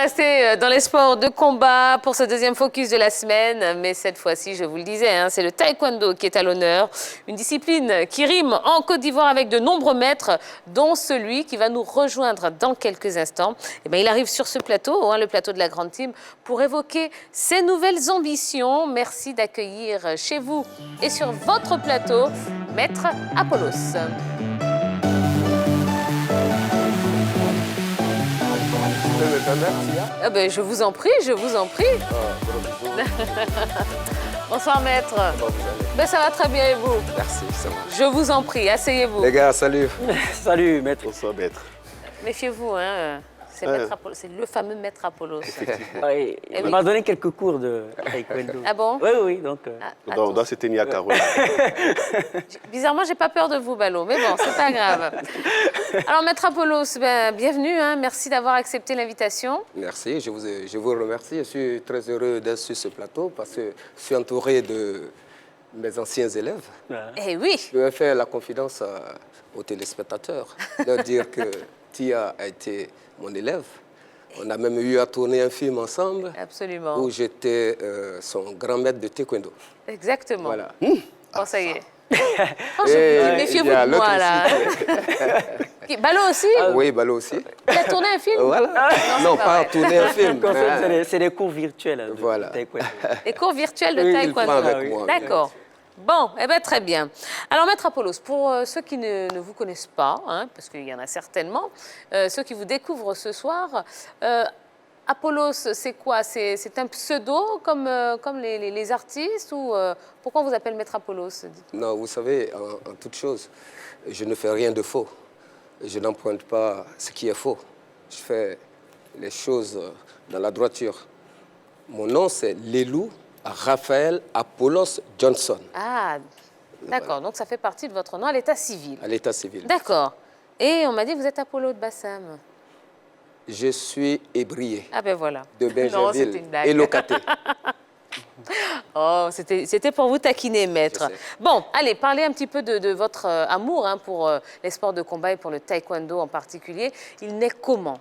rester dans les sports de combat pour ce deuxième focus de la semaine. Mais cette fois-ci, je vous le disais, hein, c'est le taekwondo qui est à l'honneur. Une discipline qui rime en Côte d'Ivoire avec de nombreux maîtres, dont celui qui va nous rejoindre dans quelques instants. Eh bien, il arrive sur ce plateau, hein, le plateau de la Grande Team, pour évoquer ses nouvelles ambitions. Merci d'accueillir chez vous et sur votre plateau, Maître Apollos. Ah ben, je vous en prie, je vous en prie. Bonsoir, maître. Ben, ça va très bien et vous? Merci, ça va. Je vous en prie, asseyez-vous. Les gars, salut. Salut, maître. Bonsoir, maître. Méfiez-vous, hein. C'est le fameux maître Apollos. Ouais, il m'a donné quelques cours de taekwondo. Ah bon? Oui, oui, donc... On doit se tenir à carreau. Bizarrement, j'ai pas peur de vous, Ballot, mais bon, c'est pas grave. Alors, maître Apollos, ben, bienvenue, hein. Merci d'avoir accepté l'invitation. Merci, je vous remercie. Je suis très heureux d'être sur ce plateau parce que je suis entouré de mes anciens élèves. Eh oui. Je vais faire la confidence aux téléspectateurs, leur dire que Tia a été mon élève. On a même eu à tourner un film ensemble. Absolument. Où j'étais son grand maître de taekwondo. Exactement. Voilà. Bon, ça y est. Méfiez-vous de moi, là. Ballot aussi? Oui, Ballot aussi. Il a tourné un film? Voilà. Non, pas tourner un film. En fait, c'est des cours virtuels de Voilà. taekwondo. Les cours virtuels de Oui, taekwondo. il prend avec moi. D'accord. Bon, eh bien, très bien. Alors, maître Apollos, pour ceux qui ne vous connaissent pas, hein, parce qu'il y en a certainement, ceux qui vous découvrent ce soir, Apollos, c'est quoi? C'est un pseudo comme les artistes ou pourquoi on vous appelle maître Apollos? Non, vous savez, en toute chose, je ne fais rien de faux. Je n'emprunte pas ce qui est faux. Je fais les choses dans la droiture. Mon nom, c'est Lelou Raphaël Apollos Johnson. Ah, d'accord. Voilà. Donc, ça fait partie de votre nom à l'état civil. À l'état civil. D'accord. Et on m'a dit que vous êtes Apollo de Bassam. Je suis ébrié. Ah ben voilà. De Benjainville et Locaté. Oh, c'était pour vous taquiner, maître. Bon, allez, parlez un petit peu de votre amour hein, pour les sports de combat et pour le taekwondo en particulier. Il naît comment?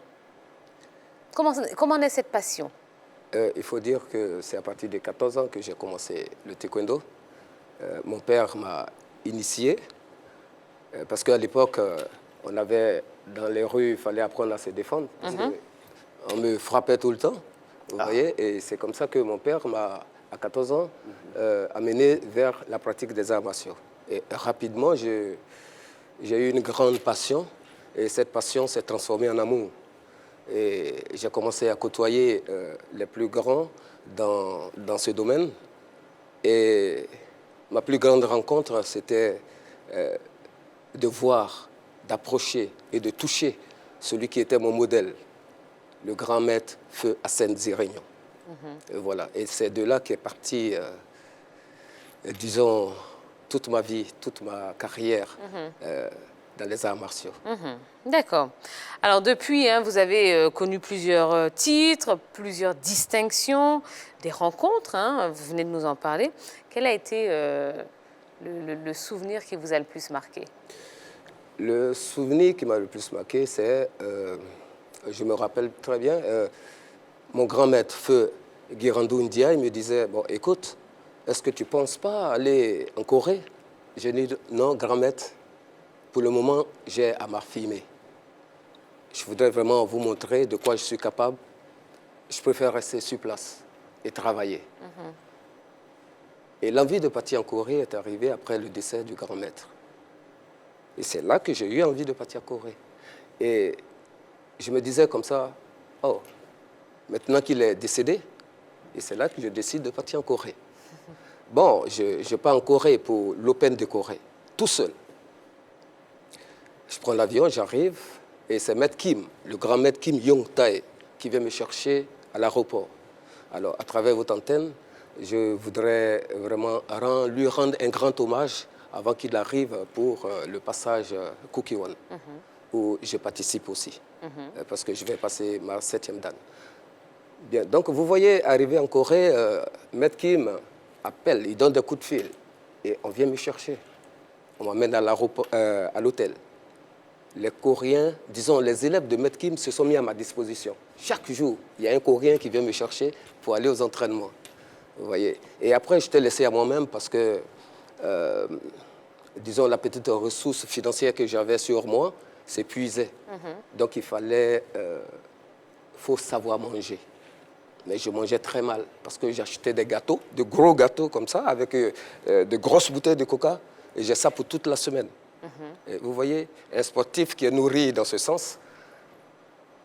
Comment naît cette passion? Il faut dire que c'est à partir de 14 ans que j'ai commencé le taekwondo. Mon père m'a initié parce qu'à l'époque, on avait dans les rues, il fallait apprendre à se défendre. On me frappait tout le temps, vous voyez, et c'est comme ça que mon père m'a, à 14 ans, amené vers la pratique des arts martiaux. Et rapidement, j'ai eu une grande passion, et cette passion s'est transformée en amour. Et j'ai commencé à côtoyer les plus grands dans ce domaine. Et ma plus grande rencontre, c'était de voir, d'approcher et de toucher celui qui était mon modèle, le grand maître Feu Hassen Zirignon. Et voilà. Et c'est de là qu'est partie, disons, toute ma vie, toute ma carrière dans les arts martiaux. D'accord. Alors depuis, hein, vous avez connu plusieurs titres, plusieurs distinctions, des rencontres, hein, vous venez de nous en parler. Quel a été le souvenir qui vous a le plus marqué? Le souvenir qui m'a le plus marqué, c'est, je me rappelle très bien, mon grand maître, Feu Guirandou Ndiaye, me disait, bon, écoute, est-ce que tu ne penses pas aller en Corée? Je lui dis, non, grand maître, pour le moment, j'ai à m'affirmer. Je voudrais vraiment vous montrer de quoi je suis capable. Je préfère rester sur place et travailler. Et l'envie de partir en Corée est arrivée après le décès du grand maître. Et c'est là que j'ai eu envie de partir en Corée. Et je me disais comme ça, oh, maintenant qu'il est décédé, et c'est là que je décide de partir en Corée. Bon, je pars en Corée pour l'Open de Corée, tout seul. Je prends l'avion, j'arrive, et c'est Maître Kim, le grand Maître Kim Yong-tae, qui vient me chercher à l'aéroport. Alors, à travers votre antenne, je voudrais vraiment lui rendre un grand hommage avant qu'il arrive pour le passage Kukiwon, où je participe aussi, parce que je vais passer ma 7e dan. Bien, donc vous voyez, arriver en Corée, Maître Kim appelle, il donne des coups de fil, et on vient me chercher. On m'amène à l'hôtel. les Coréens, disons les élèves de Maître Kim se sont mis à ma disposition. Chaque jour, il y a un Coréen qui vient me chercher pour aller aux entraînements. Vous voyez. Et après, je t'ai laissé à moi-même parce que, disons, la petite ressource financière que j'avais sur moi s'épuisait. Donc, il faut savoir manger. Mais je mangeais très mal parce que j'achetais des gâteaux, de gros gâteaux comme ça, avec de grosses bouteilles de coca. Et j'ai ça pour toute la semaine. Et vous voyez, un sportif qui est nourri dans ce sens,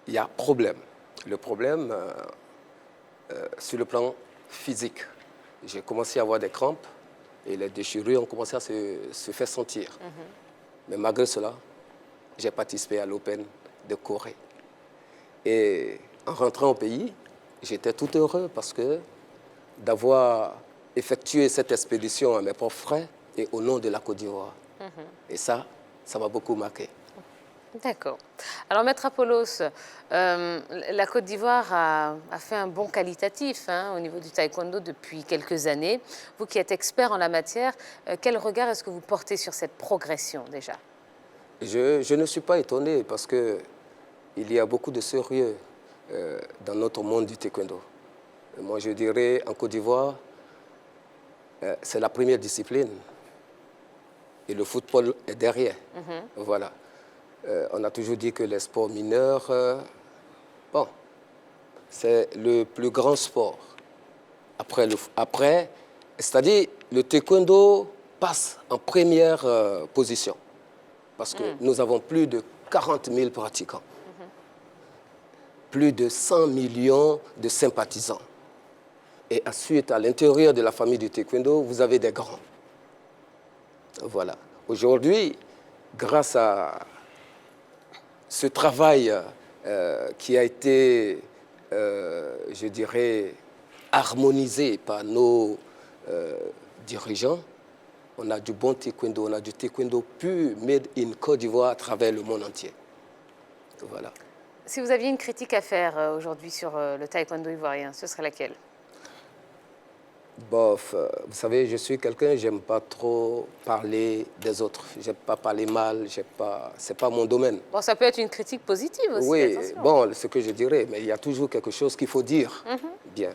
il y a problème. Le problème, sur le plan physique, j'ai commencé à avoir des crampes et les déchirures ont commencé à se faire sentir. Mais malgré cela, j'ai participé à l'Open de Corée. Et en rentrant au pays, j'étais tout heureux parce que d'avoir effectué cette expédition à mes propres frais et au nom de la Côte d'Ivoire. Et ça m'a beaucoup marqué. D'accord. Alors, Maître Apollos, la Côte d'Ivoire a fait un bond qualitatif au niveau du taekwondo depuis quelques années. Vous qui êtes expert en la matière, quel regard est-ce que vous portez sur cette progression déjà? Je ne suis pas étonné parce qu'il y a beaucoup de sérieux dans notre monde du taekwondo. Moi, je dirais, en Côte d'Ivoire, c'est la première discipline. Et le football est derrière. Voilà. On a toujours dit que les sports mineurs, bon, c'est le plus grand sport. Après, c'est-à-dire, le taekwondo passe en première position. Parce que nous avons plus de 40 000 pratiquants. Plus de 100 millions de sympathisants. Et ensuite, à l'intérieur de la famille du taekwondo, vous avez des grands. Voilà. Aujourd'hui, grâce à ce travail qui a été, je dirais, harmonisé par nos dirigeants, on a du bon taekwondo, on a du taekwondo pur, made in Côte d'Ivoire à travers le monde entier. Voilà. Si vous aviez une critique à faire aujourd'hui sur le taekwondo ivoirien, ce serait laquelle? Bof, vous savez, je suis quelqu'un, j'aime pas trop parler des autres. J'aime pas parler mal, c'est pas mon domaine. Bon, ça peut être une critique positive aussi, oui, attention. Bon, ce que je dirais, mais il y a toujours quelque chose qu'il faut dire. Bien.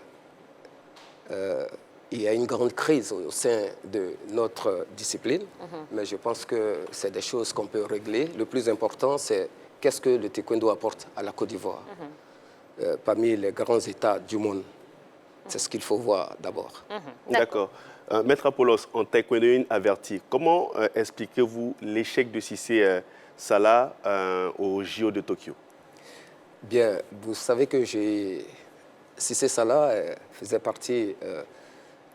Il y a une grande crise au sein de notre discipline, mais je pense que c'est des choses qu'on peut régler. Le plus important, c'est qu'est-ce que le taekwondo apporte à la Côte d'Ivoire, parmi les grands États du monde. C'est ce qu'il faut voir d'abord. D'accord. Maître Apollos, en taekwondoïne averti, comment expliquez-vous l'échec de Cissé Salah au JO de Tokyo? Bien, vous savez que Cissé Salah faisait partie,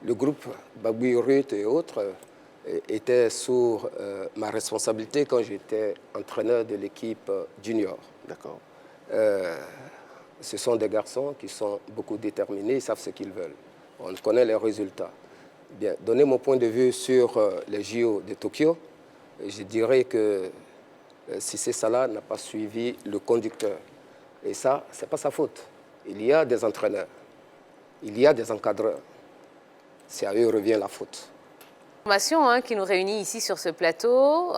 le groupe Baboui Ruth et autres était sous ma responsabilité quand j'étais entraîneur de l'équipe junior. D'accord. Ce sont des garçons qui sont beaucoup déterminés, ils savent ce qu'ils veulent. On connaît les résultats. Bien, donner mon point de vue sur les JO de Tokyo, je dirais que Cissé Salah n'a pas suivi le conducteur. Et ça, ce n'est pas sa faute. Il y a des entraîneurs, il y a des encadreurs. C'est à eux revient la faute. Information qui nous réunit ici sur ce plateau,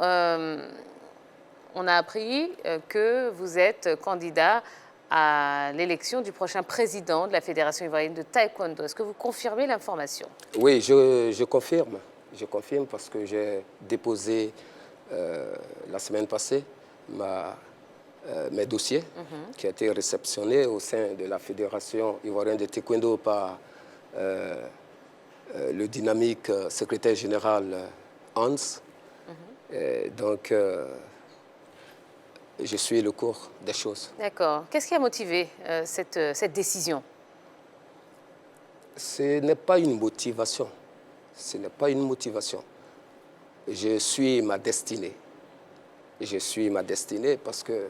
on a appris que vous êtes candidat à l'élection du prochain président de la Fédération ivoirienne de taekwondo. Est-ce que vous confirmez l'information? Oui, je confirme. Je confirme parce que j'ai déposé la semaine passée mes dossiers qui ont été réceptionnés au sein de la Fédération ivoirienne de taekwondo par le dynamique secrétaire général Hans. Donc, je suis le cours des choses. D'accord. Qu'est-ce qui a motivé cette décision? Ce n'est pas une motivation. Ce n'est pas une motivation. Je suis ma destinée. Je suis ma destinée parce que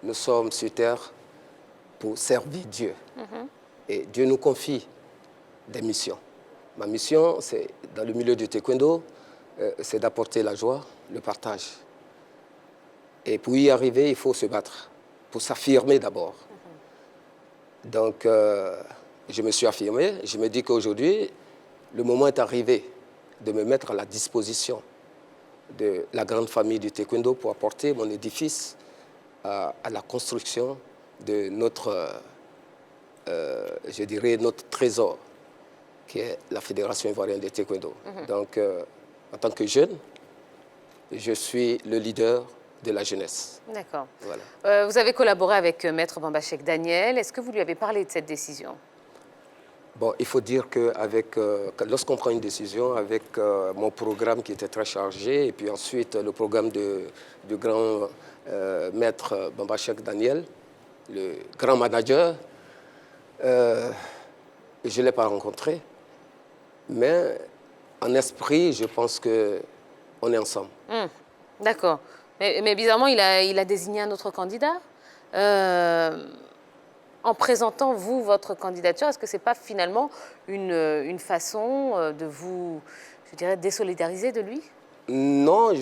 nous sommes sur terre pour servir Dieu. Et Dieu nous confie des missions. Ma mission, c'est dans le milieu du taekwondo, c'est d'apporter la joie, le partage. Et pour y arriver, il faut se battre, pour s'affirmer d'abord. Donc, je me suis affirmé. Je me dis qu'aujourd'hui, le moment est arrivé de me mettre à la disposition de la grande famille du taekwondo pour apporter mon édifice à la construction de notre, je dirais, notre trésor, qui est la Fédération ivoirienne de taekwondo. Donc, en tant que jeune, je suis le leader de la jeunesse. D'accord. Voilà. Vous avez collaboré avec Maître Bamba Cheikh Daniel. Est-ce que vous lui avez parlé de cette décision? Bon, il faut dire que lorsqu'on prend une décision avec mon programme qui était très chargé, et puis ensuite le programme du grand Maître Bamba Cheikh Daniel, le grand manager, je ne l'ai pas rencontré, mais en esprit, je pense qu'on est ensemble. D'accord. Mais bizarrement, il a désigné un autre candidat. En présentant, vous, votre candidature, est-ce que ce n'est pas finalement une façon de vous, je dirais, désolidariser de lui? Non,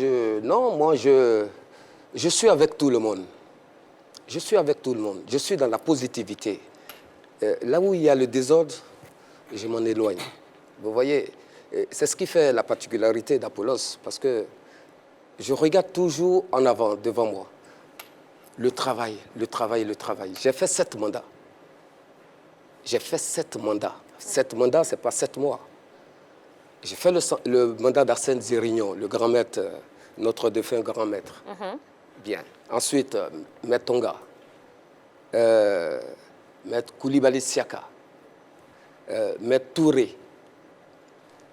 moi, je suis avec tout le monde. Je suis avec tout le monde. Je suis dans la positivité. Là où il y a le désordre, je m'en éloigne. Vous voyez, c'est ce qui fait la particularité d'Apollos, parce que je regarde toujours en avant, devant moi. Le travail, le travail, le travail. J'ai fait 7 mandats. J'ai fait 7 mandats. 7 mandats, ce n'est pas 7 mois. J'ai fait le mandat d'Arsène Zérignon, le grand maître, notre défunt grand maître. Bien. Ensuite, Maître Tonga, Maître Koulibaly Siaka, Maître Touré,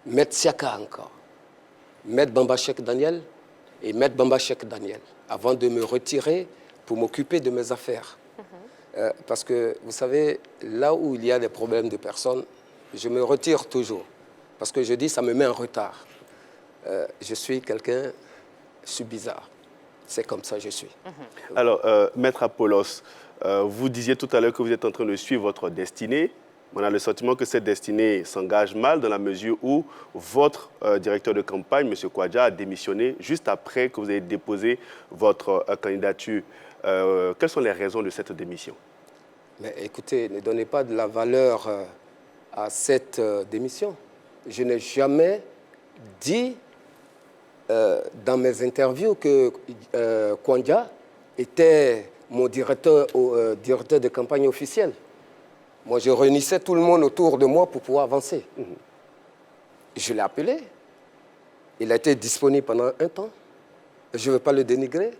Maître Siaka encore, Maître Bamba Cheikh Daniel et Maître Bamba Cheikh Daniel, avant de me retirer pour m'occuper de mes affaires. Parce que, vous savez, là où il y a des problèmes de personnes, je me retire toujours. Parce que je dis, ça me met en retard. Je suis quelqu'un, je suis bizarre. C'est comme ça que je suis. Alors, Maître Apollos, vous disiez tout à l'heure que vous êtes en train de suivre votre destinée. On a le sentiment que cette destinée s'engage mal dans la mesure où votre directeur de campagne, M. Kouadja, a démissionné juste après que vous ayez déposé votre candidature. Quelles sont les raisons de cette démission? Mais écoutez, ne donnez pas de la valeur à cette démission. Je n'ai jamais dit dans mes interviews que Kouadja était mon directeur de campagne officiel. Moi, je réunissais tout le monde autour de moi pour pouvoir avancer. Je l'ai appelé. Il a été disponible pendant un temps. Je ne veux pas le dénigrer.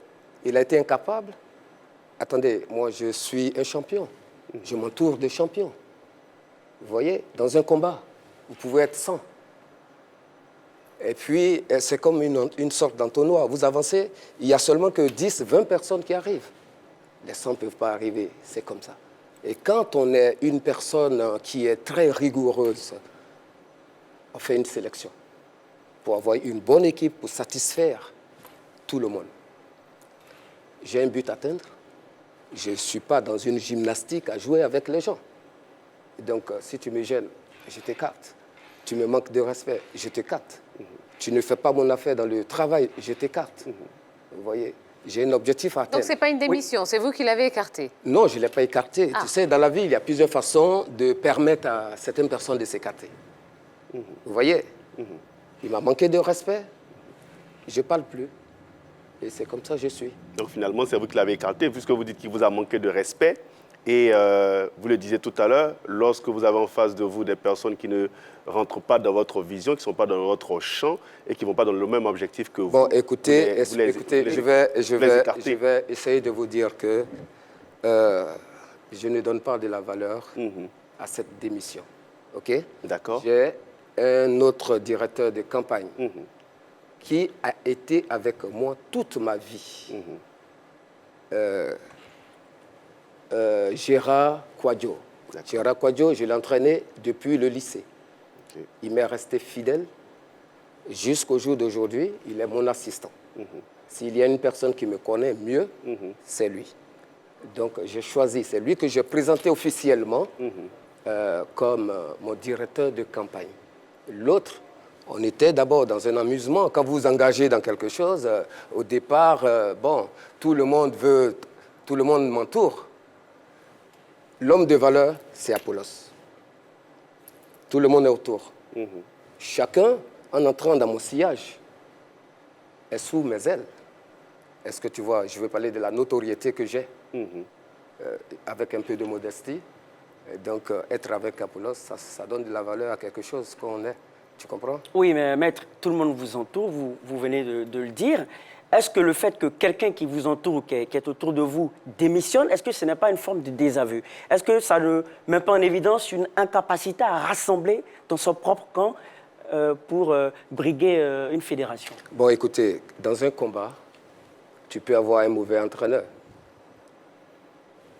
Il a été incapable. Attendez, moi, je suis un champion. Je m'entoure de champions. Vous voyez, dans un combat, vous pouvez être 100. Et puis, c'est comme une sorte d'entonnoir. Vous avancez, il n'y a seulement que 10, 20 personnes qui arrivent. Les 100 ne peuvent pas arriver, c'est comme ça. Et quand on est une personne qui est très rigoureuse, on fait une sélection pour avoir une bonne équipe, pour satisfaire tout le monde. J'ai un but à atteindre. Je ne suis pas dans une gymnastique à jouer avec les gens. Donc, si tu me gênes, je t'écarte. Tu me manques de respect, je t'écarte. Tu ne fais pas mon affaire dans le travail, je t'écarte. Vous voyez, j'ai un objectif à atteindre. Donc, ce n'est pas une démission, c'est vous qui l'avez écarté? Non, je ne l'ai pas écarté. Tu sais, dans la vie, il y a plusieurs façons de permettre à certaines personnes de s'écarter. Vous voyez, il m'a manqué de respect, je ne parle plus. Et c'est comme ça que je suis. Donc finalement, c'est vous qui l'avez écarté, puisque vous dites qu'il vous a manqué de respect. Et vous le disiez tout à l'heure, lorsque vous avez en face de vous des personnes qui ne rentrent pas dans votre vision, qui ne sont pas dans votre champ et qui ne vont pas dans le même objectif que vous. Bon, écoutez, je vais essayer de vous dire que je ne donne pas de la valeur à cette démission. OK? D'accord. J'ai un autre directeur de campagne qui a été avec moi toute ma vie. Gérard Kouadjo. Gérard Kouadjo, je l'ai entraîné depuis le lycée. Il m'est resté fidèle jusqu'au jour d'aujourd'hui. Il est mon assistant. S'il y a une personne qui me connaît mieux, c'est lui. Donc j'ai choisi, c'est lui que j'ai présenté officiellement comme mon directeur de campagne. L'autre, on était d'abord dans un amusement. Quand vous vous engagez dans quelque chose, au départ, bon, tout le monde m'entoure. L'homme de valeur, c'est Apollos. Tout le monde est autour. Chacun en entrant dans mon sillage. est sous mes ailes. Est-ce que tu vois, je veux parler de la notoriété que j'ai, avec un peu de modestie. Et donc, être avec Apollos, ça donne de la valeur à quelque chose qu'on est. Tu comprends? Oui, mais maître, tout le monde vous entoure, vous venez de le dire. Est-ce que le fait que quelqu'un qui vous entoure, qui est autour de vous, démissionne, est-ce que ce n'est pas une forme de désaveu? Est-ce que ça ne met pas en évidence une incapacité à rassembler dans son propre camp pour briguer une fédération? Bon, écoutez, dans un combat, tu peux avoir un mauvais entraîneur.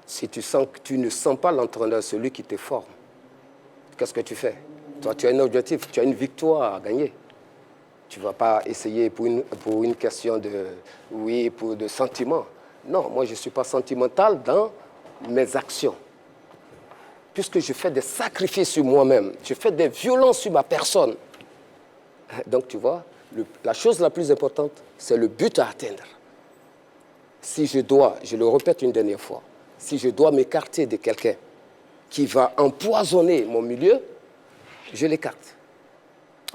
Si tu sens que tu ne sens pas l'entraîneur, celui qui te forme, qu'est-ce que tu fais? Toi, tu as un objectif, tu as une victoire à gagner. Tu ne vas pas essayer pour une question de sentiment. Non, moi, je ne suis pas sentimental dans mes actions. Puisque je fais des sacrifices sur moi-même, je fais des violences sur ma personne. Donc, tu vois, la chose la plus importante, c'est le but à atteindre. Si je dois, je le répète une dernière fois, si je dois m'écarter de quelqu'un qui va empoisonner mon milieu, je l'écarte.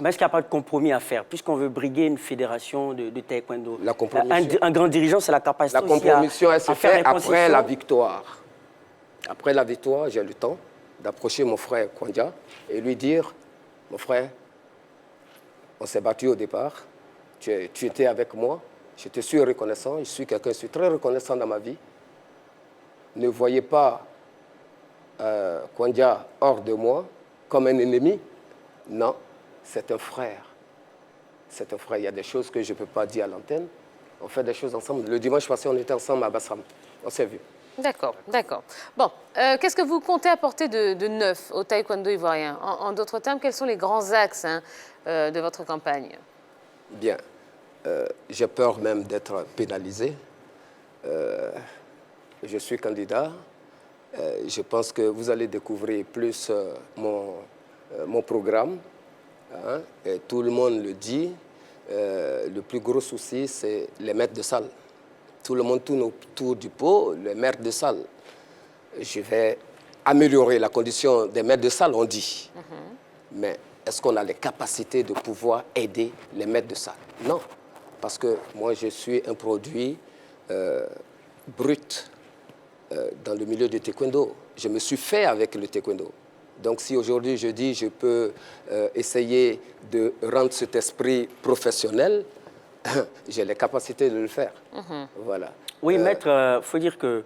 Mais est-ce qu'il n'y a pas de compromis à faire, puisqu'on veut briguer une fédération de taekwondo? La compromission. Un grand dirigeant, c'est la capacité La compromission, elle se fait après la concessions. victoire. Après la victoire, j'ai le temps d'approcher mon frère Kwanja et lui dire, mon frère, on s'est battu au départ, tu étais avec moi, je te suis reconnaissant, je suis très reconnaissant dans ma vie. Ne voyez pas Kwanja hors de moi comme un ennemi. Non, c'est un frère. C'est un frère. Il y a des choses que je ne peux pas dire à l'antenne. On fait des choses ensemble. Le dimanche passé, on était ensemble à Bassam. On s'est vus. D'accord, d'accord. Bon, qu'est-ce que vous comptez apporter de neuf au taekwondo ivoirien? En d'autres termes, quels sont les grands axes de votre campagne? Bien. J'ai peur même d'être pénalisé. Je suis candidat. Je pense que vous allez découvrir plus mon programme. Hein, et tout le monde le dit. Le plus gros souci, c'est les maîtres de salle. Tout le monde tourne autour du pot, les maîtres de salle. Je vais améliorer la condition des maîtres de salle, on dit. Mais est-ce qu'on a les capacités de pouvoir aider les maîtres de salle? Non. Parce que moi, je suis un produit brut dans le milieu du taekwondo. Je me suis fait avec le taekwondo. Donc si aujourd'hui je dis je peux essayer de rendre cet esprit professionnel, j'ai les capacités de le faire. Voilà. Oui, maître, il faut dire que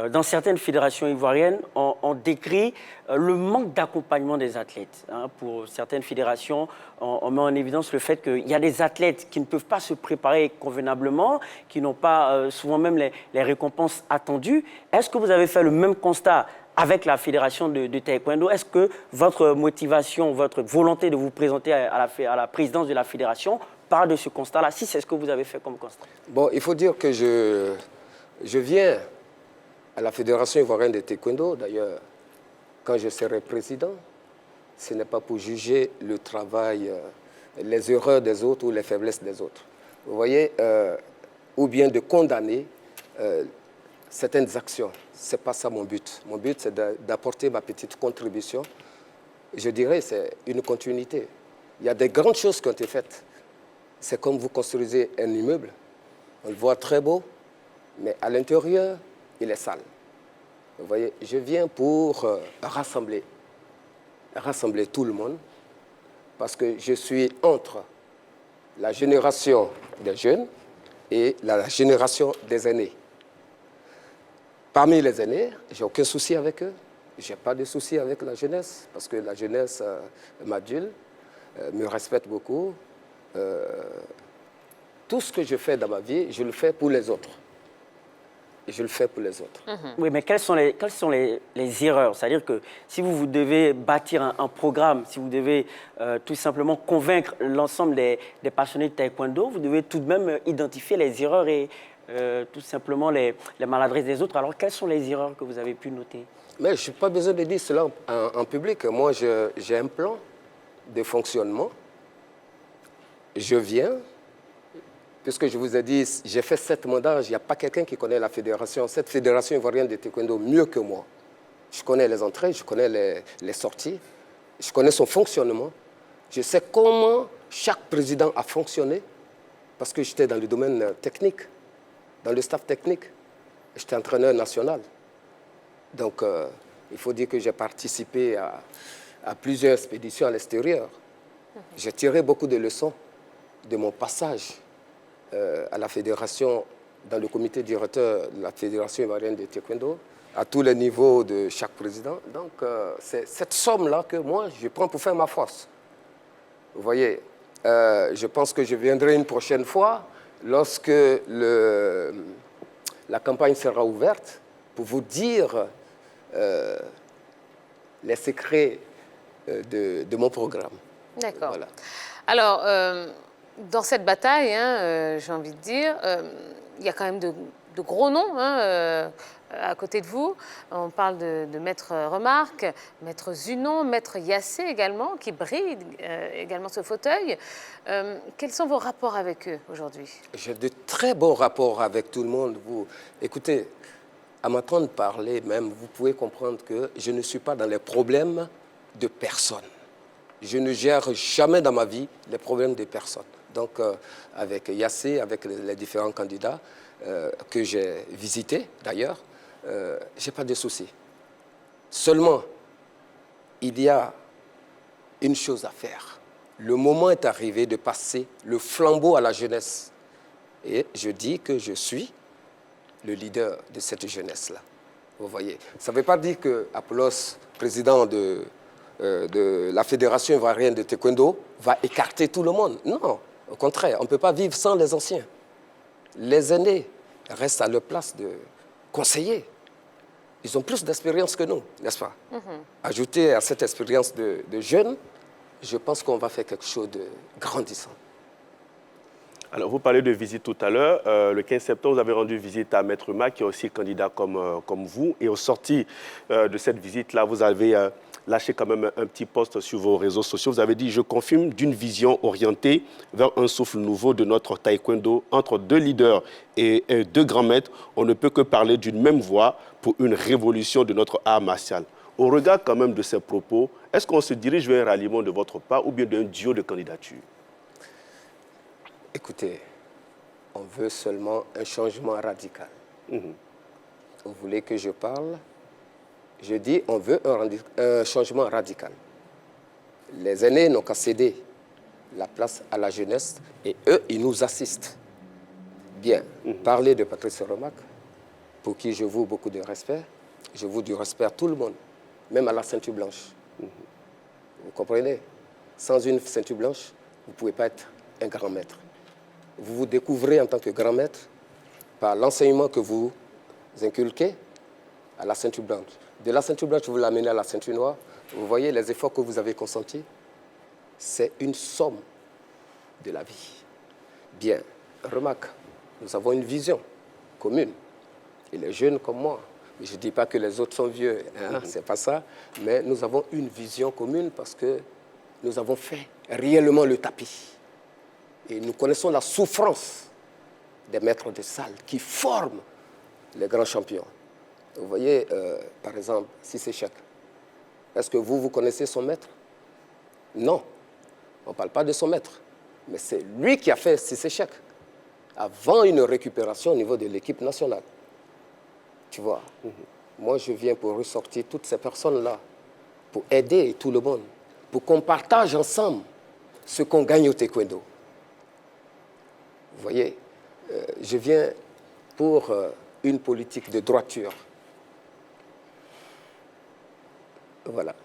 dans certaines fédérations ivoiriennes, on décrit le manque d'accompagnement des athlètes. Hein. Pour certaines fédérations, on met en évidence le fait qu'il y a des athlètes qui ne peuvent pas se préparer convenablement, qui n'ont pas souvent même les récompenses attendues. Est-ce que vous avez fait le même constat avec la fédération de taekwondo? Est-ce que votre motivation, votre volonté de vous présenter à la présidence de la fédération part de ce constat-là? Si c'est ce que vous avez fait comme constat. Bon, il faut dire que je viens à la Fédération ivoirienne de taekwondo. D'ailleurs, quand je serai président, ce n'est pas pour juger le travail, les erreurs des autres ou les faiblesses des autres. Vous voyez, ou bien de condamner certaines actions. Ce n'est pas ça mon but. Mon but, c'est d'apporter ma petite contribution. Je dirais que c'est une continuité. Il y a des grandes choses qui ont été faites. C'est comme vous construisez un immeuble. On le voit très beau, mais à l'intérieur, il est sale. Vous voyez, je viens pour rassembler tout le monde, parce que je suis entre la génération des jeunes et la génération des aînés. Parmi les aînés, j'ai aucun souci avec eux. Je n'ai pas de souci avec la jeunesse, parce que la jeunesse m'adule, me respecte beaucoup. Tout ce que je fais dans ma vie, je le fais pour les autres. Et je le fais pour les autres. Oui, mais quelles sont les erreurs? C'est-à-dire que si vous devez bâtir un programme, si vous devez tout simplement convaincre l'ensemble des passionnés de taekwondo, vous devez tout de même identifier les erreurs et tout simplement les maladresses des autres. Alors, quelles sont les erreurs que vous avez pu noter? Mais je n'ai pas besoin de dire cela en public. Moi, j'ai un plan de fonctionnement. Je viens, puisque je vous ai dit, j'ai fait 7 mandats, il n'y a pas quelqu'un qui connaît la fédération, cette fédération ivoirienne de taekwondo mieux que moi. Je connais les entrées, je connais les sorties, je connais son fonctionnement. Je sais comment chaque président a fonctionné parce que j'étais dans le domaine technique, dans le staff technique. J'étais entraîneur national. Donc, il faut dire que j'ai participé à plusieurs expéditions à l'extérieur. J'ai tiré beaucoup de leçons de mon passage à la fédération, dans le comité directeur de la Fédération ivoirienne de taekwondo, à tous les niveaux de chaque président. Donc, c'est cette somme-là que moi, je prends pour faire ma force. Vous voyez, je pense que je viendrai une prochaine fois lorsque la campagne sera ouverte pour vous dire les secrets de mon programme. D'accord. Voilà. Alors, dans cette bataille, hein, j'ai envie de dire, il y a quand même de gros noms hein, à côté de vous. On parle de Maître Remarque, Maître Zunon, Maître Yassé également, qui brille également ce fauteuil. Quels sont vos rapports avec eux aujourd'hui? J'ai de très bons rapports avec tout le monde. Écoutez, à m'entendre parler même, vous pouvez comprendre que je ne suis pas dans les problèmes de personne. Je ne gère jamais dans ma vie les problèmes des personnes. Donc, avec Yassé, avec les différents candidats que j'ai visités d'ailleurs, je n'ai pas de soucis. Seulement, il y a une chose à faire. Le moment est arrivé de passer le flambeau à la jeunesse. Et je dis que je suis le leader de cette jeunesse-là. Vous voyez. Ça ne veut pas dire que Apollos, président de la Fédération ivoirienne de taekwondo, va écarter tout le monde. Non, au contraire, on ne peut pas vivre sans les anciens. Les aînés restent à leur place de conseillers. Ils ont plus d'expérience que nous, n'est-ce pas? Ajouter à cette expérience de jeunes, je pense qu'on va faire quelque chose de grandissant. Alors, vous parlez de visite tout à l'heure. Le 15 septembre, vous avez rendu visite à Maître Ma, qui est aussi candidat comme vous. Et au sorti de cette visite-là, vous avez lâché quand même un petit post sur vos réseaux sociaux. Vous avez dit « Je confirme d'une vision orientée vers un souffle nouveau de notre taekwondo. Entre deux leaders et deux grands maîtres, on ne peut que parler d'une même voix pour une révolution de notre art martial. » Au regard quand même de ces propos, est-ce qu'on se dirige vers un ralliement de votre part ou bien d'un duo de candidature? Écoutez, on veut seulement un changement radical. Vous voulez que je parle? Je dis, on veut un changement radical. Les aînés n'ont qu'à céder la place à la jeunesse et eux, ils nous assistent. Bien, parler de Patrice Remarque, pour qui je voue beaucoup de respect, je voue du respect à tout le monde, même à la ceinture blanche. Vous comprenez? Sans une ceinture blanche, vous ne pouvez pas être un grand maître. Vous vous découvrez en tant que grand maître par l'enseignement que vous inculquez à la ceinture blanche. De la ceinture blanche, vous l'amenez à la ceinture noire. Vous voyez les efforts que vous avez consentis. C'est une somme de la vie. Bien, remarque, nous avons une vision commune. Il est jeune comme moi. Je ne dis pas que les autres sont vieux, hein, c'est pas ça. Mais nous avons une vision commune parce que nous avons fait réellement le tapis. Et nous connaissons la souffrance des maîtres de salle qui forment les grands champions. Vous voyez, par exemple, Cissé Chek. Est-ce que vous connaissez son maître? Non, on ne parle pas de son maître. Mais c'est lui qui a fait Cissé Chek avant une récupération au niveau de l'équipe nationale. Tu vois, moi je viens pour ressortir toutes ces personnes-là, pour aider tout le monde, pour qu'on partage ensemble ce qu'on gagne au taekwondo. Vous voyez, je viens pour une politique de droiture. Voilà.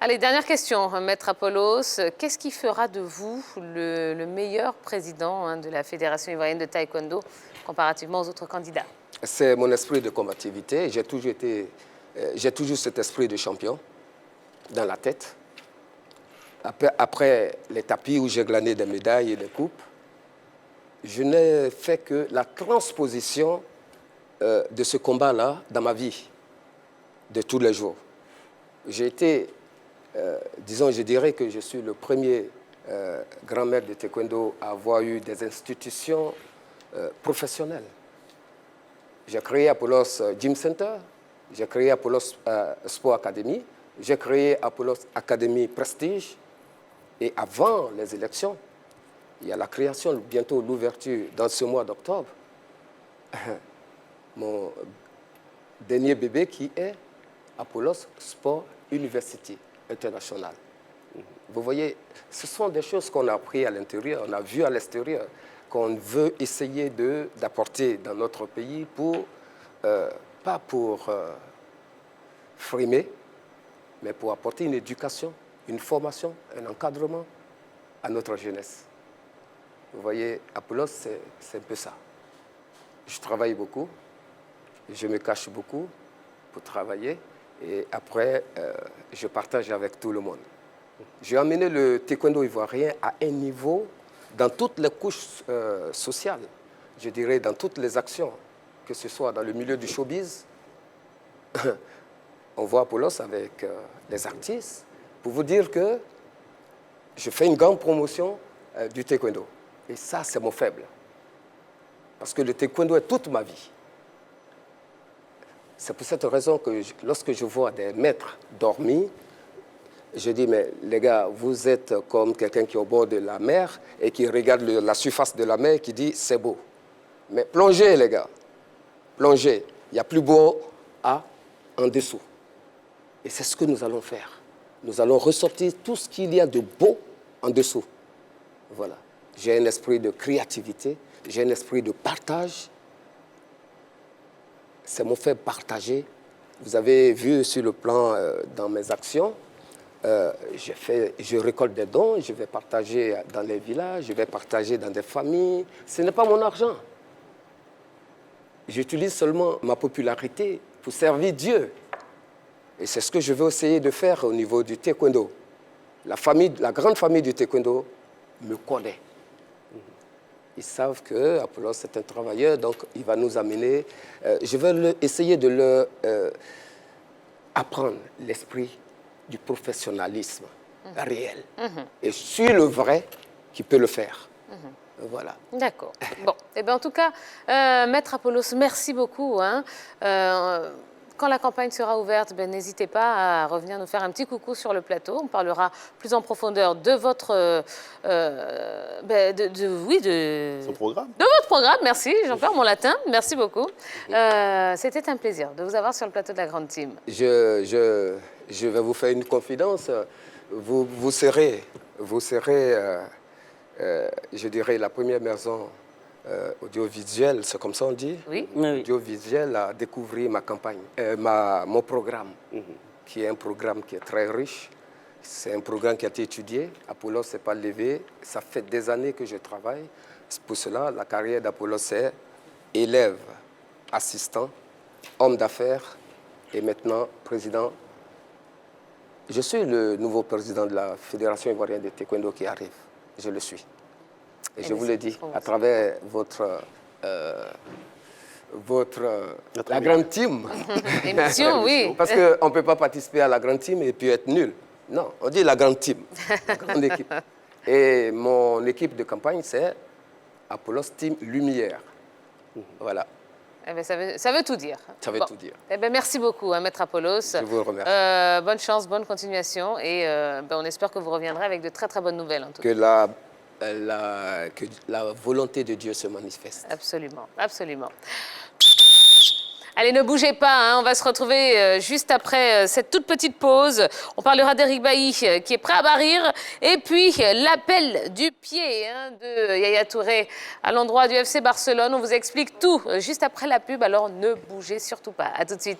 Allez, dernière question, Maître Apollos. Qu'est-ce qui fera de vous le meilleur président hein, de la Fédération ivoirienne de taekwondo comparativement aux autres candidats? C'est mon esprit de combativité. J'ai toujours cet esprit de champion dans la tête. Après les tapis où j'ai glané des médailles et des coupes, je n'ai fait que la transposition de ce combat-là dans ma vie de tous les jours. J'ai été, disons, je dirais que je suis le premier grand maître de taekwondo à avoir eu des institutions professionnelles. J'ai créé Apollos Gym Center, j'ai créé Apollos Sport Academy, j'ai créé Apollos Academy Prestige. Et avant les élections, Il y a la création, bientôt l'ouverture dans ce mois d'octobre. Mon dernier bébé qui est Apollos Sport University International. Vous voyez, ce sont des choses qu'on a appris à l'intérieur, on a vu à l'extérieur, qu'on veut essayer d'apporter dans notre pays pour, pas pour frimer, mais pour apporter une éducation, une formation, un encadrement à notre jeunesse. Vous voyez, Apollos, c'est un peu ça. Je travaille beaucoup, je me cache beaucoup pour travailler et après, je partage avec tout le monde. J'ai amené le taekwondo ivoirien à un niveau dans toutes les couches sociales, je dirais dans toutes les actions, que ce soit dans le milieu du showbiz. On voit Apollos avec les artistes pour vous dire que je fais une grande promotion du taekwondo. Et ça, c'est mon faible. Parce que le taekwondo est toute ma vie. C'est pour cette raison que lorsque je vois des maîtres dormir, je dis, mais les gars, vous êtes comme quelqu'un qui est au bord de la mer et qui regarde la surface de la mer et qui dit, c'est beau. Mais plongez, les gars, plongez. Il y a plus beau en dessous. Et c'est ce que nous allons faire. Nous allons ressortir tout ce qu'il y a de beau en dessous. Voilà. J'ai un esprit de créativité, j'ai un esprit de partage. C'est mon fait partager. Vous avez vu sur le plan dans mes actions, je récolte des dons, je vais partager dans les villages, je vais partager dans des familles. Ce n'est pas mon argent. J'utilise seulement ma popularité pour servir Dieu. Et c'est ce que je veux essayer de faire au niveau du taekwondo. La grande famille du taekwondo me connaît. Ils savent que Apollos est un travailleur, donc il va nous amener. Je vais essayer de leur apprendre l'esprit du professionnalisme réel. Et sur le vrai, qui peut le faire. Voilà. D'accord. Bon, eh bien, en tout cas, Maître Apollos, merci beaucoup. Hein. Quand la campagne sera ouverte, ben, n'hésitez pas à revenir nous faire un petit coucou sur le plateau. On parlera plus en profondeur de votre, Son programme. De votre programme. Merci, j'en perds mon latin. Merci beaucoup. C'était un plaisir de vous avoir sur le plateau de la Grande Team. Je vais vous faire une confidence. Vous serez, je dirais, la première maison audiovisuelle, c'est comme ça on dit? Oui. Audiovisuelle à découvrir ma campagne, mon programme, qui est un programme qui est très riche. C'est un programme qui a été étudié. Apollos s'est pas levé. Ça fait des années que je travaille. Pour cela, la carrière d'Apollos, c'est élève, assistant, homme d'affaires et maintenant président. Je suis le nouveau président de la Fédération ivoirienne de taekwondo qui arrive. Je le suis. Et je vous le dis, à travers la grande team. Émission, oui. Parce qu'on ne peut pas participer à la grande team et puis être nul. Non, on dit la grande team, la grande équipe. Et mon équipe de campagne, c'est Apollos Team Lumière. Voilà. Eh bien, ça veut tout dire. Ça veut tout dire. Eh bien, merci beaucoup, hein, Maître Apollos. Je vous remercie. Bonne chance, bonne continuation. Et on espère que vous reviendrez avec de très, très bonnes nouvelles. En tout cas. Que la volonté de Dieu se manifeste. Absolument, absolument. Allez, ne bougez pas, hein, on va se retrouver juste après cette toute petite pause. On parlera d'Eric Bailly qui est prêt à barrir. Et puis, l'appel du pied de Yaya Touré à l'endroit du FC Barcelone. On vous explique tout juste après la pub, alors ne bougez surtout pas. À tout de suite.